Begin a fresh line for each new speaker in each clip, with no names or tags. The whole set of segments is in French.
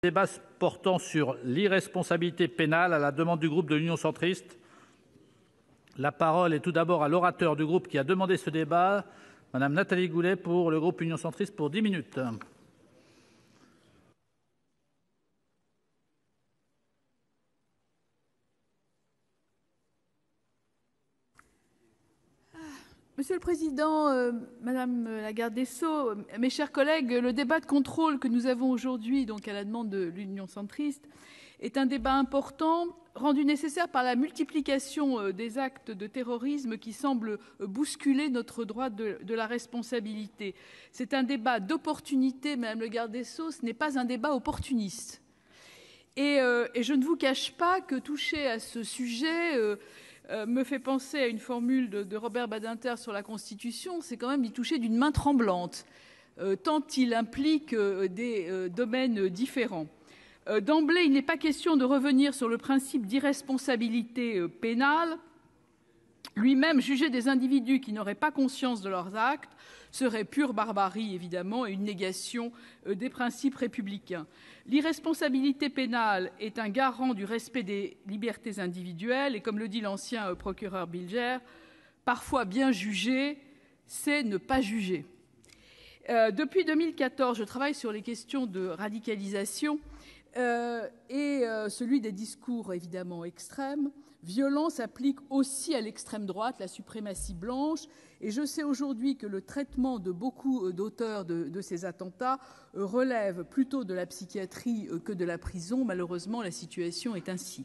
Débat portant sur l'irresponsabilité pénale à la demande du groupe de l'Union centriste. La parole est tout d'abord à l'orateur du groupe qui a demandé ce débat, Madame Nathalie Goulet pour le groupe Union centriste pour 10 minutes.
Monsieur le Président, Madame la Garde des Sceaux, mes chers collègues, le débat de contrôle que nous avons aujourd'hui, donc à la demande de l'Union centriste, est un débat important, rendu nécessaire par la multiplication des actes de terrorisme qui semblent bousculer notre droit de la responsabilité. C'est un débat d'opportunité, Madame la Garde des Sceaux, ce n'est pas un débat opportuniste. Et je ne vous cache pas que toucher à ce sujet me fait penser à une formule de Robert Badinter sur la Constitution, c'est quand même y toucher d'une main tremblante, tant il implique des domaines différents. D'emblée, il n'est pas question de revenir sur le principe d'irresponsabilité pénale. Lui-même, juger des individus qui n'auraient pas conscience de leurs actes serait pure barbarie, évidemment, et une négation des principes républicains. L'irresponsabilité pénale est un garant du respect des libertés individuelles et, comme le dit l'ancien procureur Bilger, parfois bien juger, c'est ne pas juger. Depuis 2014, je travaille sur les questions de radicalisation et celui des discours évidemment extrêmes. Violence s'applique aussi à l'extrême droite, la suprématie blanche. Et je sais aujourd'hui que le traitement de beaucoup d'auteurs de ces attentats relève plutôt de la psychiatrie que de la prison. Malheureusement, la situation est ainsi.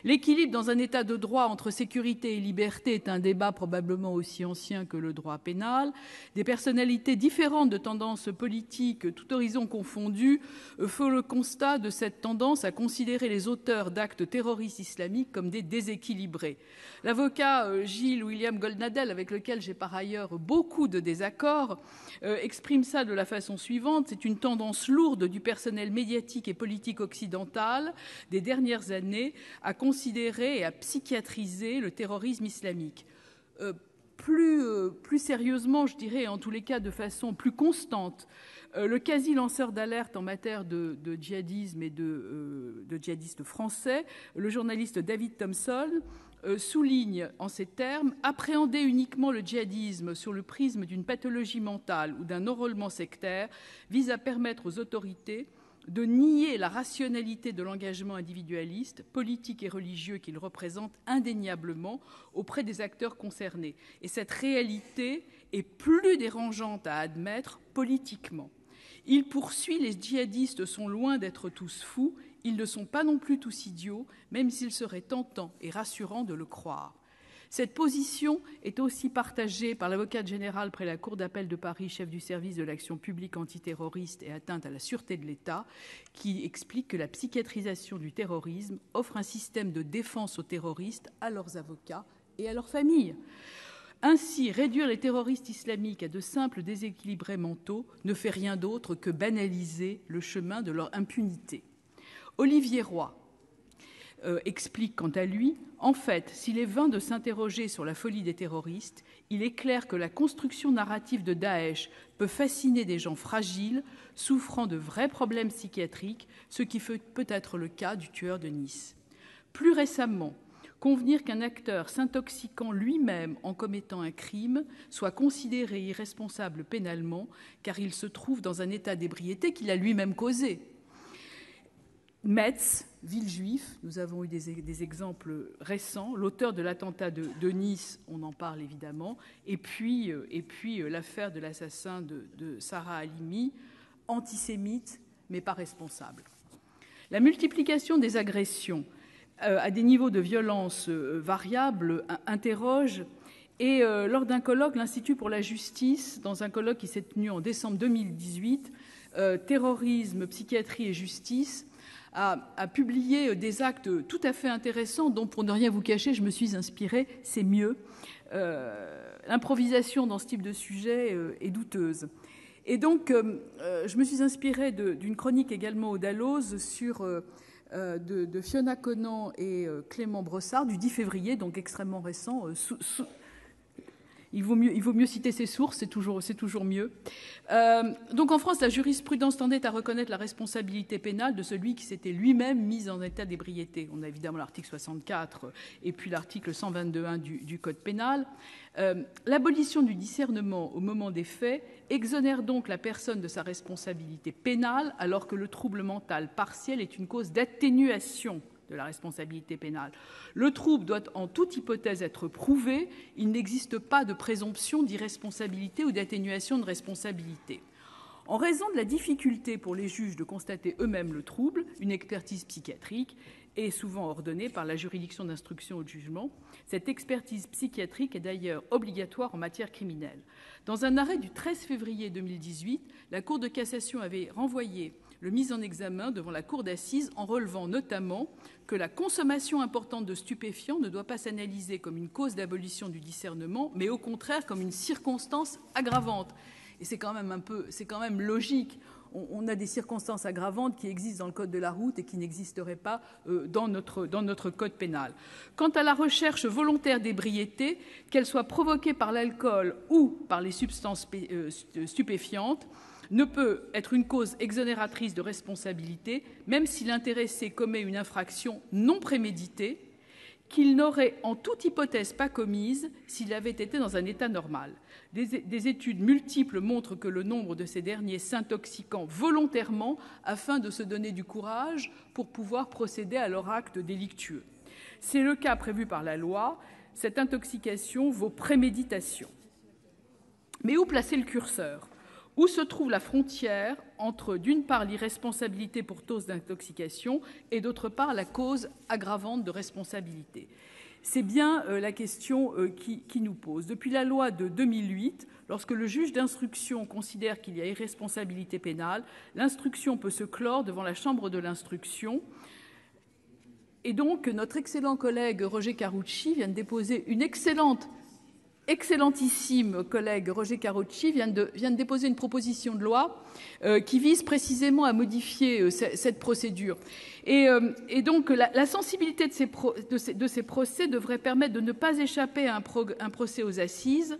L'équilibre dans un état de droit entre sécurité et liberté est un débat probablement aussi ancien que le droit pénal. Des personnalités différentes de tendances politiques, tout horizon confondu, font le constat de cette tendance à considérer les auteurs d'actes terroristes islamiques comme des déséquilibrés. L'avocat Gilles William Goldnadel, avec lequel j'ai par ailleurs beaucoup de désaccords, exprime ça de la façon suivante. C'est une tendance lourde du personnel médiatique et politique occidental des dernières années à considérer et à psychiatriser le terrorisme islamique. Plus sérieusement, je dirais, en tous les cas de façon plus constante, le quasi-lanceur d'alerte en matière de djihadisme et de djihadistes français, le journaliste David Thompson, souligne en ces termes « Appréhender uniquement le djihadisme sur le prisme d'une pathologie mentale ou d'un enrôlement sectaire vise à permettre aux autorités de nier la rationalité de l'engagement individualiste, politique et religieux qu'il représente indéniablement auprès des acteurs concernés. Et cette réalité est plus dérangeante à admettre politiquement. Il poursuit, les djihadistes sont loin d'être tous fous, ils ne sont pas non plus tous idiots, même s'il serait tentant et rassurant de le croire. Cette position est aussi partagée par l'avocate générale près la Cour d'appel de Paris, chef du service de l'action publique antiterroriste et atteinte à la sûreté de l'État, qui explique que la psychiatrisation du terrorisme offre un système de défense aux terroristes, à leurs avocats et à leurs familles. Ainsi, réduire les terroristes islamiques à de simples déséquilibrés mentaux ne fait rien d'autre que banaliser le chemin de leur impunité. Olivier Roy explique quant à lui, en fait, s'il est vain de s'interroger sur la folie des terroristes, il est clair que la construction narrative de Daesh peut fasciner des gens fragiles, souffrant de vrais problèmes psychiatriques, ce qui peut être le cas du tueur de Nice. Plus récemment, convenir qu'un acteur s'intoxiquant lui-même en commettant un crime soit considéré irresponsable pénalement, car il se trouve dans un état d'ébriété qu'il a lui-même causé. Metz, ville juive, nous avons eu des exemples récents, l'auteur de l'attentat de Nice, on en parle évidemment, et puis l'affaire de l'assassin de Sarah Halimi, antisémite mais pas responsable. La multiplication des agressions à des niveaux de violence variables interroge. Et lors d'un colloque, l'Institut pour la justice, dans un colloque qui s'est tenu en décembre 2018, Terrorisme, psychiatrie et justice, a publié des actes tout à fait intéressants dont, pour ne rien vous cacher, je me suis inspirée, c'est mieux. L'improvisation dans ce type de sujet est douteuse. Et donc, je me suis inspirée d'une chronique également au Dalloz sur... de Fiona Conan et Clément Brossard du 10 février, donc extrêmement récent, Il vaut mieux citer ses sources, c'est toujours mieux. Donc en France, la jurisprudence tendait à reconnaître la responsabilité pénale de celui qui s'était lui-même mis en état d'ébriété. On a évidemment l'article 64 et puis l'article 122.1 du Code pénal. L'abolition du discernement au moment des faits exonère donc la personne de sa responsabilité pénale, alors que le trouble mental partiel est une cause d'atténuation de la responsabilité pénale. Le trouble doit en toute hypothèse être prouvé. Il n'existe pas de présomption d'irresponsabilité ou d'atténuation de responsabilité. En raison de la difficulté pour les juges de constater eux-mêmes le trouble, une expertise psychiatrique est souvent ordonnée par la juridiction d'instruction ou de jugement. Cette expertise psychiatrique est d'ailleurs obligatoire en matière criminelle. Dans un arrêt du 13 février 2018, la Cour de cassation avait renvoyé le mis en examen devant la cour d'assises en relevant notamment que la consommation importante de stupéfiants ne doit pas s'analyser comme une cause d'abolition du discernement, mais au contraire comme une circonstance aggravante. Et c'est quand même logique. On a des circonstances aggravantes qui existent dans le code de la route et qui n'existeraient pas dans notre code pénal. Quant à la recherche volontaire d'ébriété, qu'elle soit provoquée par l'alcool ou par les substances stupéfiantes, ne peut être une cause exonératrice de responsabilité, même si l'intéressé commet une infraction non préméditée, qu'il n'aurait en toute hypothèse pas commise s'il avait été dans un état normal. Des études multiples montrent que le nombre de ces derniers s'intoxiquant volontairement afin de se donner du courage pour pouvoir procéder à leur acte délictueux. C'est le cas prévu par la loi. Cette intoxication vaut préméditation. Mais où placer le curseur ? Où se trouve la frontière entre, d'une part, l'irresponsabilité pour cause d'intoxication et, d'autre part, la cause aggravante de responsabilité ? C'est bien la question qui nous pose. Depuis la loi de 2008, lorsque le juge d'instruction considère qu'il y a irresponsabilité pénale, l'instruction peut se clore devant la chambre de l'instruction. Et donc, notre excellent collègue Roger Carucci vient de déposer une excellentissime collègue Roger Carucci vient de déposer une proposition de loi qui vise précisément à modifier cette procédure. Et donc, la sensibilité de ces procès devrait permettre de ne pas échapper à un procès aux assises.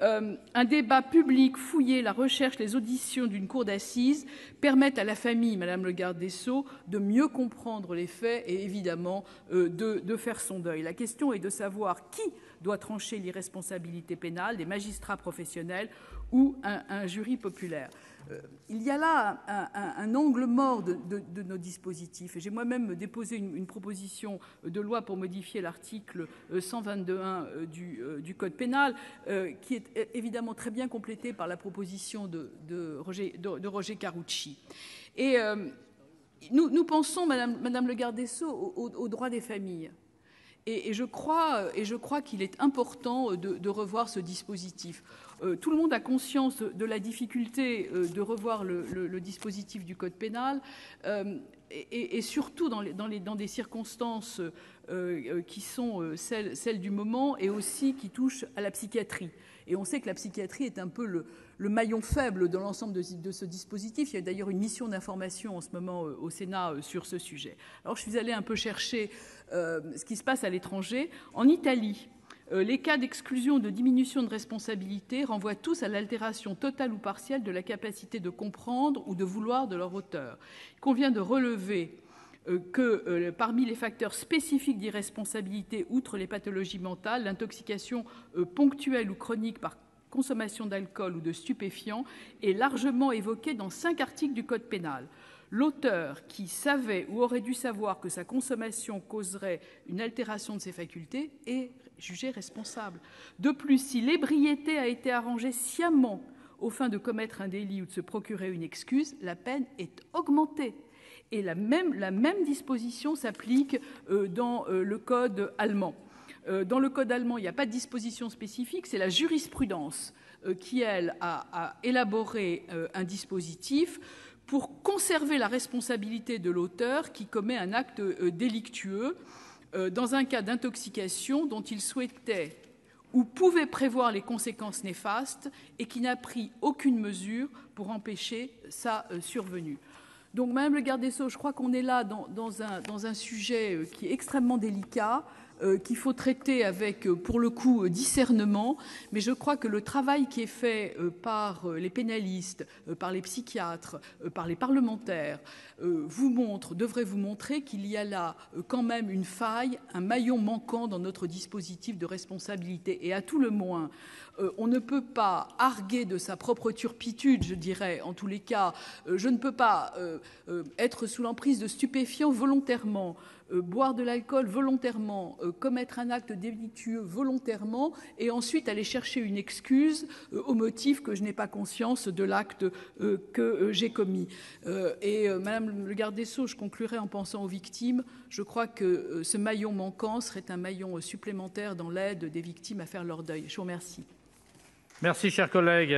Un débat public fouillé, la recherche, les auditions d'une cour d'assises permettent à la famille, Madame le garde des Sceaux, de mieux comprendre les faits et évidemment de faire son deuil. La question est de savoir qui doit trancher l'irresponsabilité pénale, des magistrats professionnels ou un jury populaire. Il y a là un angle mort de nos dispositifs. J'ai moi-même déposé une proposition de loi pour modifier l'article 122.1 du Code pénal, qui est évidemment très bien complété par la proposition de Roger Carucci. Et nous pensons, Madame le garde des Sceaux, aux droits des familles. Et je crois qu'il est important de revoir ce dispositif. Tout le monde a conscience de la difficulté de revoir le dispositif du Code pénal, et surtout dans des circonstances qui sont celles du moment et aussi qui touchent à la psychiatrie. Et on sait que la psychiatrie est un peu le maillon faible dans l'ensemble de ce dispositif. Il y a d'ailleurs une mission d'information en ce moment au Sénat sur ce sujet. Alors je suis allée un peu chercher ce qui se passe à l'étranger. En Italie, les cas d'exclusion ou de diminution de responsabilité renvoient tous à l'altération totale ou partielle de la capacité de comprendre ou de vouloir de leur auteur. Il convient de relever que parmi les facteurs spécifiques d'irresponsabilité, outre les pathologies mentales, l'intoxication ponctuelle ou chronique par consommation d'alcool ou de stupéfiants est largement évoquée dans 5 articles du Code pénal. L'auteur qui savait ou aurait dû savoir que sa consommation causerait une altération de ses facultés est jugé responsable. De plus, si l'ébriété a été arrangée sciemment aux fins de commettre un délit ou de se procurer une excuse, la peine est augmentée. Et la même disposition s'applique dans le code allemand. Dans le code allemand, il n'y a pas de disposition spécifique, c'est la jurisprudence qui, elle, a élaboré un dispositif pour conserver la responsabilité de l'auteur qui commet un acte délictueux dans un cas d'intoxication dont il souhaitait ou pouvait prévoir les conséquences néfastes et qui n'a pris aucune mesure pour empêcher sa survenue. Donc, Madame le garde des Sceaux, je crois qu'on est là dans un sujet qui est extrêmement délicat. qu'il faut traiter avec, pour le coup, discernement, mais je crois que le travail qui est fait par les pénalistes, par les psychiatres, par les parlementaires, devrait vous montrer qu'il y a là quand même une faille, un maillon manquant dans notre dispositif de responsabilité. Et à tout le moins, on ne peut pas arguer de sa propre turpitude, je dirais, en tous les cas. Je ne peux pas être sous l'emprise de stupéfiants volontairement, boire de l'alcool volontairement, commettre un acte délictueux volontairement et ensuite aller chercher une excuse au motif que je n'ai pas conscience de l'acte que j'ai commis. Madame le garde des Sceaux, je conclurai en pensant aux victimes. Je crois que ce maillon manquant serait un maillon supplémentaire dans l'aide des victimes à faire leur deuil. Je vous remercie.
Merci, chers collègues.